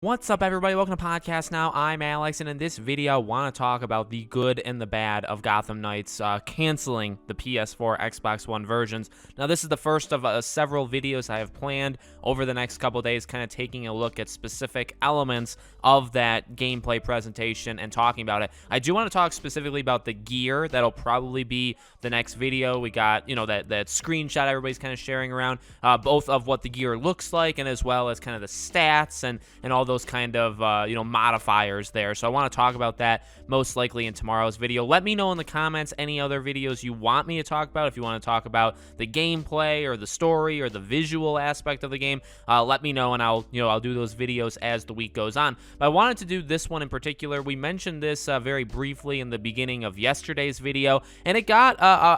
What's up, everybody? Welcome to Podcast Now. I'm Alex, and in this video, I want to talk about the good and the bad of Gotham Knights canceling the PS4, Xbox One versions. Now, this is the first of several videos I have planned over the next couple days, kind of taking a look at specific elements of that gameplay presentation and talking about it. I do want to talk specifically about the gear. That'll probably be the next video. We got, that screenshot everybody's kind of sharing around, both of what the gear looks like and as well as kind of the stats and all those kind of modifiers there. So I want to talk about that most likely in tomorrow's video. Let me know in the comments any other videos you want me to talk about. If you want to talk about the gameplay or the story or the visual aspect of the game, let me know, and I'll do those videos as the week goes on. But I wanted to do this one in particular. We mentioned this very briefly in the beginning of yesterday's video, and it got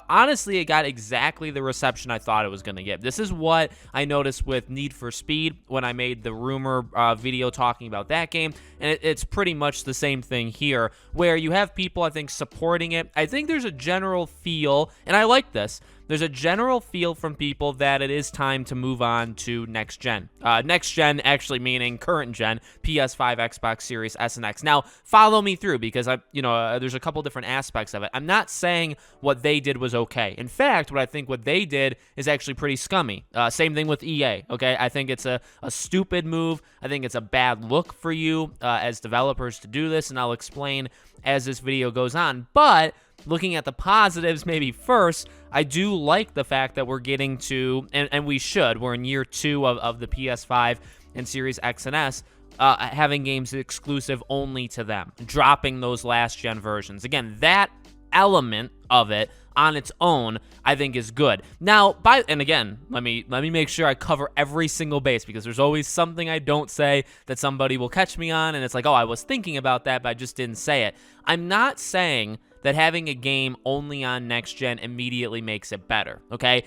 honestly, it got exactly the reception I thought it was going to get. This is what I noticed with Need for Speed when I made the rumor video talking about that game, and it's pretty much the same thing here, where you have people, I think, supporting it. I think there's a general feel, and I like this, there's a general feel from people that it is time to move on to next gen. Next gen actually meaning current gen, PS5, Xbox Series S and X. Now, follow me through, because there's a couple different aspects of it. I'm not saying what they did was okay. In fact, what they did is actually pretty scummy. Same thing with EA, okay? I think it's a stupid move. I think it's a bad look for you as developers to do this, and I'll explain as this video goes on. But looking at the positives maybe first, I do like the fact that we're getting to, and we're in year 2 of the PS5 and Series X and S, having games exclusive only to them, dropping those last-gen versions. Again, that element of it on its own, I think, is good. Now, and again, let me make sure I cover every single base, because there's always something I don't say that somebody will catch me on, and it's like, oh, I was thinking about that, but I just didn't say it. I'm not saying that having a game only on next gen immediately makes it better, okay?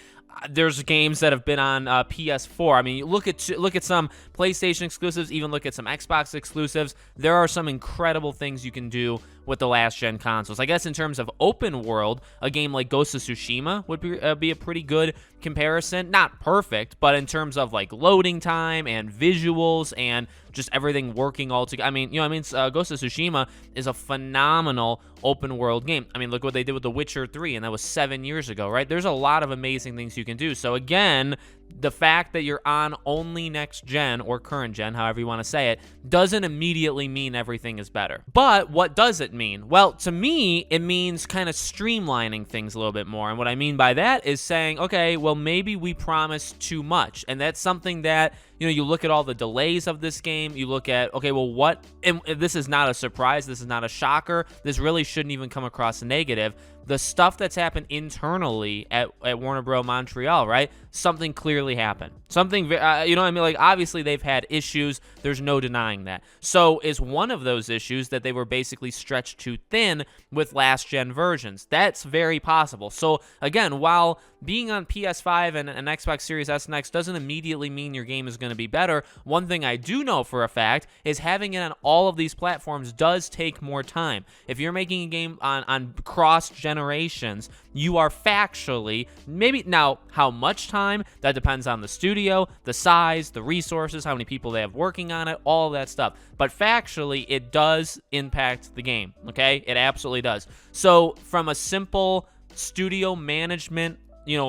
There's games that have been on PS4. I mean, look at some PlayStation exclusives, even look at some Xbox exclusives. There are some incredible things you can do with the last-gen consoles. I guess in terms of open world, a game like Ghost of Tsushima would be a pretty good comparison. Not perfect, but in terms of like loading time and visuals and just everything working all together. Ghost of Tsushima is a phenomenal open world game. I mean, look what they did with The Witcher 3, and that was 7 years ago, right? There's a lot of amazing things you can do. So again, the fact that you're on only next gen or current gen, however you want to say it, doesn't immediately mean everything is better. But what does it mean? Well, to me, it means kind of streamlining things a little bit more. And what I mean by that is saying, okay, well, maybe we promised too much. And that's something that, you look at all the delays of this game, you look at, okay, well, what, and this is not a surprise, this is not a shocker, this really shouldn't even come across negative. The stuff that's happened internally at Warner Bros. Montreal, right? Something clearly happened. Something, like, obviously they've had issues. There's no denying that. So is one of those issues that they were basically stretched too thin with last-gen versions. That's very possible. So, again, while being on PS5 and an Xbox Series S and X doesn't immediately mean your game is going to be better, one thing I do know for a fact is having it on all of these platforms does take more time. If you're making a game on cross-generations, you are factually, maybe, now, how much time? That depends on the studio, the size, the resources, how many people they have working on it, all that stuff. But factually, it does impact the game, okay? It absolutely does. So from a simple studio management,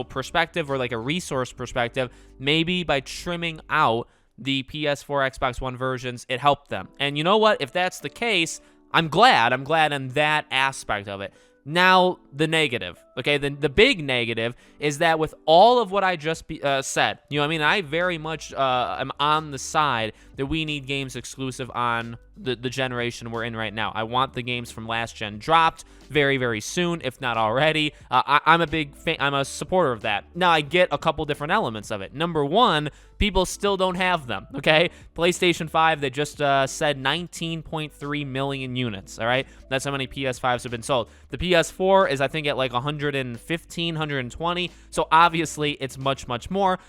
perspective, or like a resource perspective, maybe by trimming out the PS4, Xbox One versions, it helped them. And you know what? If that's the case, I'm glad in that aspect of it. Now, the negative, okay? The big negative is that with all of what I just said, I very much am on the side that we need games exclusive on the generation we're in right now. I want the games from last gen dropped very, very soon, if not already. I'm a big fan. I'm a supporter of that. Now, I get a couple different elements of it. Number one, people still don't have them, okay? PlayStation 5, they just said 19.3 million units, all right? That's how many PS5s have been sold. The PS4 is, I think, at like 115, 120, so obviously it's much, much more.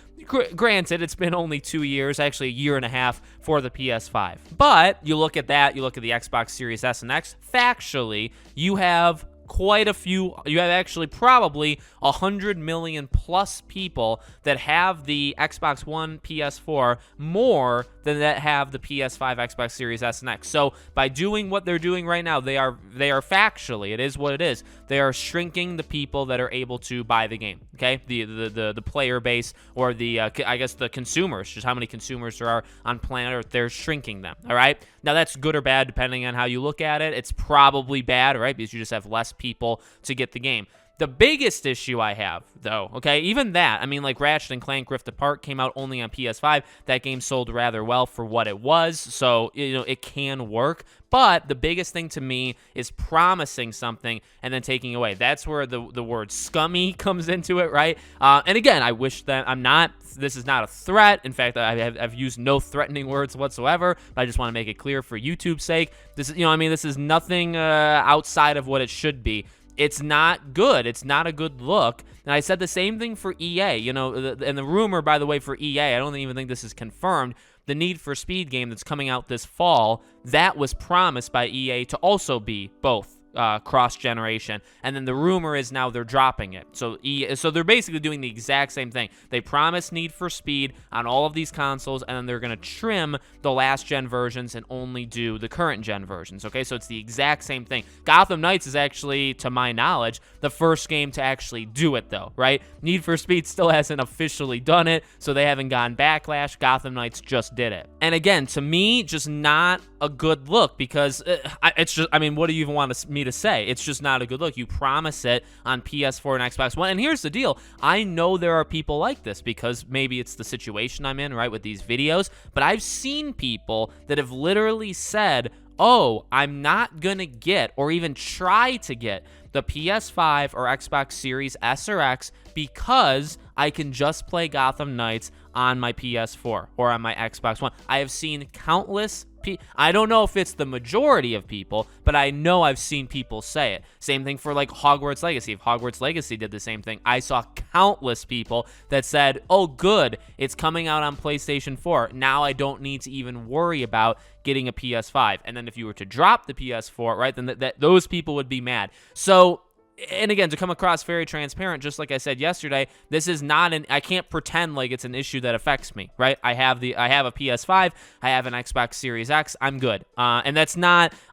Granted, it's been only 2 years, actually a year and a half for the PS5. But you look at that, you look at the Xbox Series S and X, factually, you have quite a few. You have actually probably 100 million plus people that have the Xbox One, PS4 more that have the PS5, Xbox Series S and X. So by doing what they're doing right now, they are factually, it is what it is. They are shrinking the people that are able to buy the game. Okay, the player base, or the I guess the consumers, just how many consumers there are on planet Earth. They're shrinking them. All right. Now that's good or bad depending on how you look at it. It's probably bad, right? Because you just have less people to get the game. The biggest issue I have, though, okay, even that, I mean, like Ratchet and Clank Rift Apart came out only on PS5. That game sold rather well for what it was, so, it can work. But the biggest thing to me is promising something and then taking away. That's where the word scummy comes into it, right? And again, I wish that this is not a threat. In fact, I've used no threatening words whatsoever, but I just want to make it clear for YouTube's sake. This is, this is nothing outside of what it should be. It's not good. It's not a good look. And I said the same thing for EA. And the rumor, by the way, for EA, I don't even think this is confirmed. The Need for Speed game that's coming out this fall, that was promised by EA to also be both cross-generation, and then the rumor is now they're dropping it. So they're basically doing the exact same thing. They promised Need for Speed on all of these consoles, and then they're going to trim the last-gen versions and only do the current-gen versions, okay? So it's the exact same thing. Gotham Knights is actually, to my knowledge, the first game to actually do it, though, right? Need for Speed still hasn't officially done it, so they haven't gotten backlash. Gotham Knights just did it. And again, to me, just not a good look, because it's just, what do you even want me to say? It's just not a good look. You promise it on PS4 and Xbox One, and here's the deal. I know there are people like this because maybe it's the situation I'm in, right, with these videos, but I've seen people that have literally said, oh, I'm not gonna get or even try to get the PS5 or Xbox Series S or X because I can just play Gotham Knights on my PS4 or on my Xbox One. I have seen countless I don't know if it's the majority of people, but I know I've seen people say it. Same thing for like Hogwarts Legacy. If Hogwarts Legacy did the same thing, I saw countless people that said, oh, good, it's coming out on PlayStation 4. Now I don't need to even worry about getting a PS5. And then if you were to drop the PS4, right, then those people would be mad. So, and again, to come across very transparent, just like I said yesterday, this is not I can't pretend like it's an issue that affects me, right? I have a PS5, I have an Xbox Series X, I'm good. And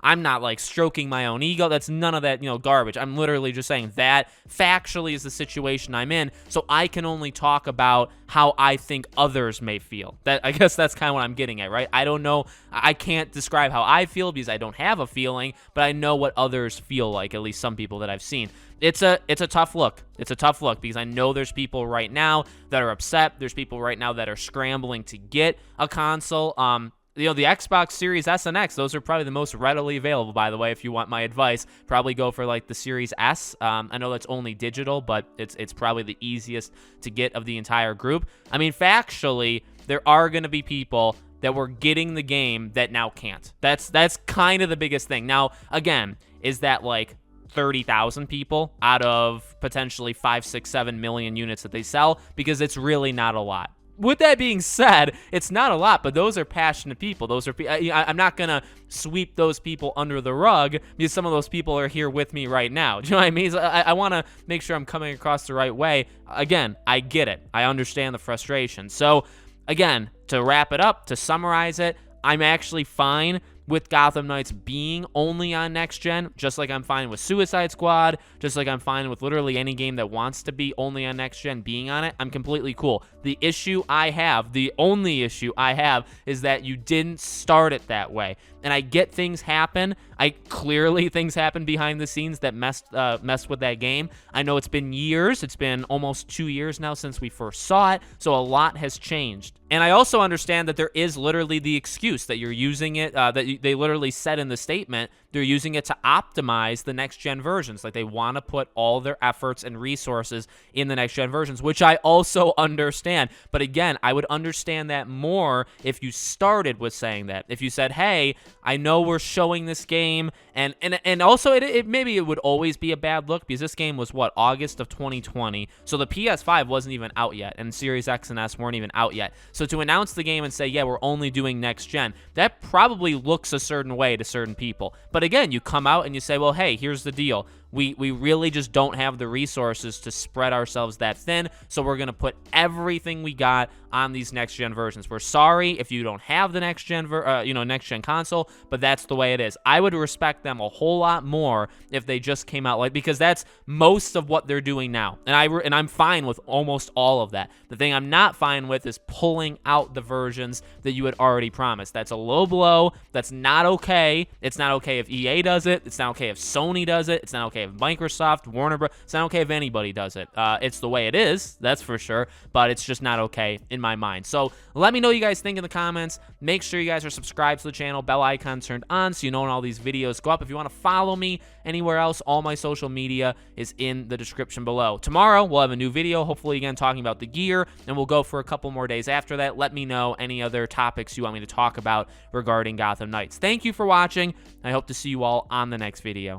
I'm not like stroking my own ego. That's none of that, garbage. I'm literally just saying that factually is the situation I'm in, so I can only talk about how I think others may feel. I guess that's kind of what I'm getting at, right? I don't know. I can't describe how I feel because I don't have a feeling, but I know what others feel like, at least some people that I've seen. It's a tough look. It's a tough look because I know there's people right now that are upset. There's people right now that are scrambling to get a console. The Xbox Series S and X, those are probably the most readily available, by the way. If you want my advice, probably go for like the Series S. I know that's only digital, but it's probably the easiest to get of the entire group. Factually, there are going to be people that were getting the game that now can't. That's kind of the biggest thing. Now, again, is that like 30,000 people out of potentially 5, 6, 7 million units that they sell? Because it's really not a lot. With that being said, it's not a lot, but those are passionate people. Those are I'm not going to sweep those people under the rug because some of those people are here with me right now. Do you know what I mean? So I want to make sure I'm coming across the right way. Again, I get it. I understand the frustration. So, again, to wrap it up, to summarize it, I'm actually fine with Gotham Knights being only on next gen, just like I'm fine with Suicide Squad, just like I'm fine with literally any game that wants to be only on next gen being on it. I'm completely cool. The only issue I have is that you didn't start it that way. And I get things happen. Clearly things happen behind the scenes that messed with that game. I know it's been years. It's been almost 2 years now since we first saw it, so a lot has changed. And I also understand that there is literally the excuse that you're using it, they literally said in the statement, they're using it to optimize the next-gen versions. Like, they want to put all their efforts and resources in the next-gen versions, which I also understand. But again, I would understand that more if you started with saying that. If you said, hey, I know we're showing this game, and also maybe it would always be a bad look because this game was, what, August of 2020? So the PS5 wasn't even out yet, and Series X and S weren't even out yet. So to announce the game and say, yeah, we're only doing next-gen, that probably looks a certain way to certain people. But again, you come out and you say, well, hey, here's the deal. We really just don't have the resources to spread ourselves that thin, so we're going to put everything we got on these next-gen versions. We're sorry if you don't have the next-gen next-gen console, but that's the way it is. I would respect them a whole lot more if they just came out because that's most of what they're doing now, and I'm fine with almost all of that. The thing I'm not fine with is pulling out the versions that you had already promised. That's a low blow. That's not okay. It's not okay if EA does it. It's not okay if Sony does it. It's not okay if Microsoft, Warner Bros. It's not okay if anybody does it. It's the way it is, that's for sure, but it's just not okay in my mind. So let me know what you guys think in the comments. Make sure you guys are subscribed to the channel, bell icon turned on so you know when all these videos go up. If you want to follow me anywhere else, all my social media is in the description below. Tomorrow, we'll have a new video, hopefully again talking about the gear, and we'll go for a couple more days after that. Let me know any other topics you want me to talk about regarding Gotham Knights. Thank you for watching. I hope to see you all on the next video.